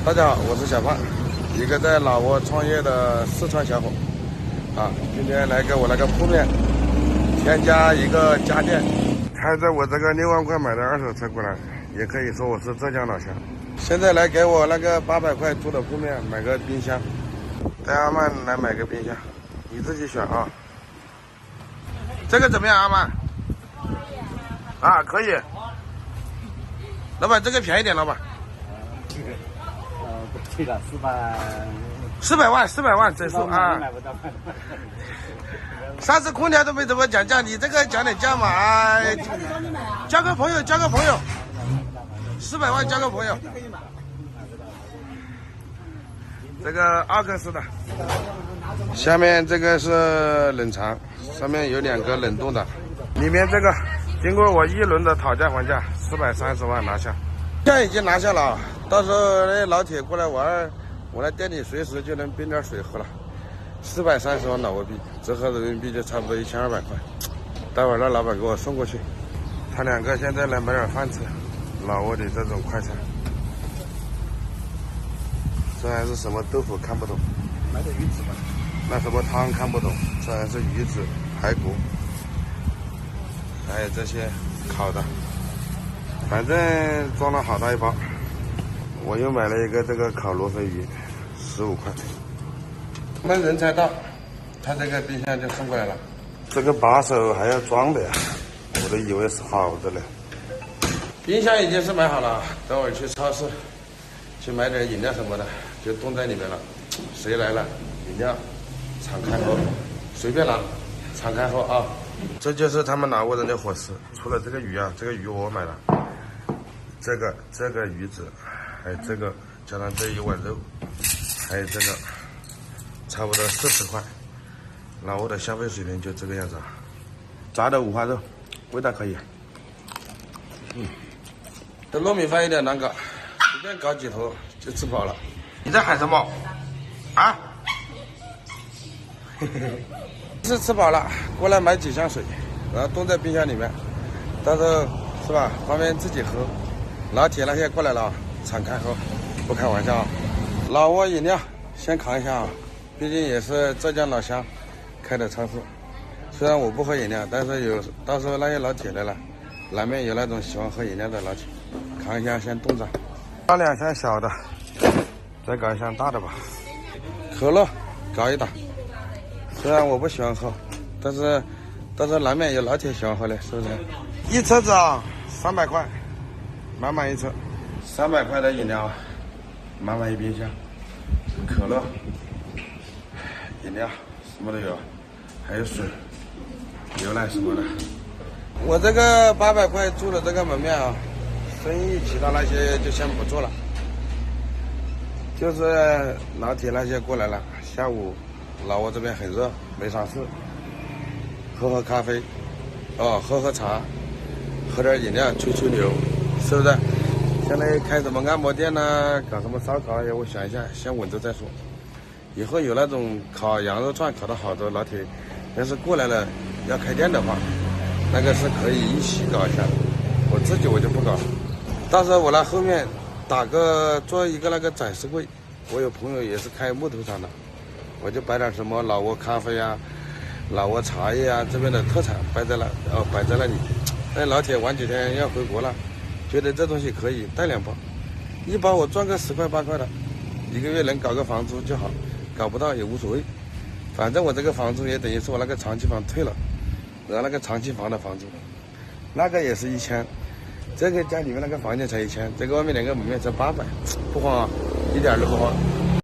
大家好，我是小胖，一个在老挝创业的四川小伙。今天来给我那个铺面添加一个家电，开着我这个6万块买的二手车过来，也可以说我是浙江老乡。现在来给我那个800块租的铺面买个冰箱，带阿曼来买个冰箱，你自己选啊。这个怎么样，阿曼？可以。老板，这个便宜点，老板。不对了400万整数啊！买不到。上次空调都没怎么讲价，你这个讲点价嘛？交个朋友，400万交个朋友。这个2个式的，下面这个是冷藏，上面有2个冷冻的，里面这个经过我1轮的讨价还价，430万拿下。现在已经拿下了，到时候那些老铁过来玩，我来店里随时就能冰点水喝了。430万老挝币，折合人民币就差不多1200块。待会儿让老板给我送过去。他2个现在来买点饭吃，老挝的这种快餐。这还是什么豆腐看不懂，买点鱼子吧。那什么汤看不懂，这还是鱼子、排骨，还有这些烤的。反正装了好大一包。我又买了一个这个烤罗非鱼，15块。我们人才到，他这个冰箱就送过来了。这个把手还要装的呀，我都以为是好的了。冰箱已经是买好了，等会儿去超市去买点饮料什么的，就冻在里面了。谁来了，饮料敞开喝，随便拿，敞开喝啊。这就是他们老挝人的伙食。除了这个鱼这个鱼我买了。这个鱼子，还有这个加上这一碗肉，还有这个，差不多40块。老挝的消费水平就这个样子。炸的五花肉，味道可以。这糯米饭有点难搞，随便搞几头就吃饱了。你在喊什么？是吃饱了，过来买几箱水，然后冻在冰箱里面，到时候是吧，方便自己喝。老铁那些过来了，敞开喝，不开玩笑。老挝饮料先扛一下毕竟也是浙江老乡开的超市。虽然我不喝饮料，但是到时候那些老铁来了，难免有那种喜欢喝饮料的老铁，扛一下先冻着。搞2箱小的，再搞1箱大的吧。可乐搞一打，虽然我不喜欢喝，但是到时候难免有老铁喜欢喝的，是不是？一车子300块。满满一车，300块的饮料，满满一冰箱，可乐、饮料什么都有，还有水、牛奶什么的。我这个800块租的这个门面生意其他那些就先不做了，就是老铁那些过来了，下午老挝这边很热，没啥事，喝咖啡，喝茶，喝点饮料，吹牛。是不是？相当于开什么按摩店搞什么烧烤我想一下，先稳着再说。以后有那种烤羊肉串烤得好的老铁，要是过来了要开店的话，那个是可以一起搞一下。我自己我就不搞，到时候我来后面做一个那个展示柜。我有朋友也是开木头厂的，我就摆点什么老挝咖啡老挝茶叶这边的特产摆在那里。那老铁玩几天要回国了。觉得这东西可以带2包，一包我赚个10块8块的，1个月能搞个房租就好，搞不到也无所谓，反正我这个房租也等于是我那个长期房退了，然后那个长期房的房租，那个也是1000，这个家里面那个房间才1000，这个外面2个门面才800，不慌一点都不慌。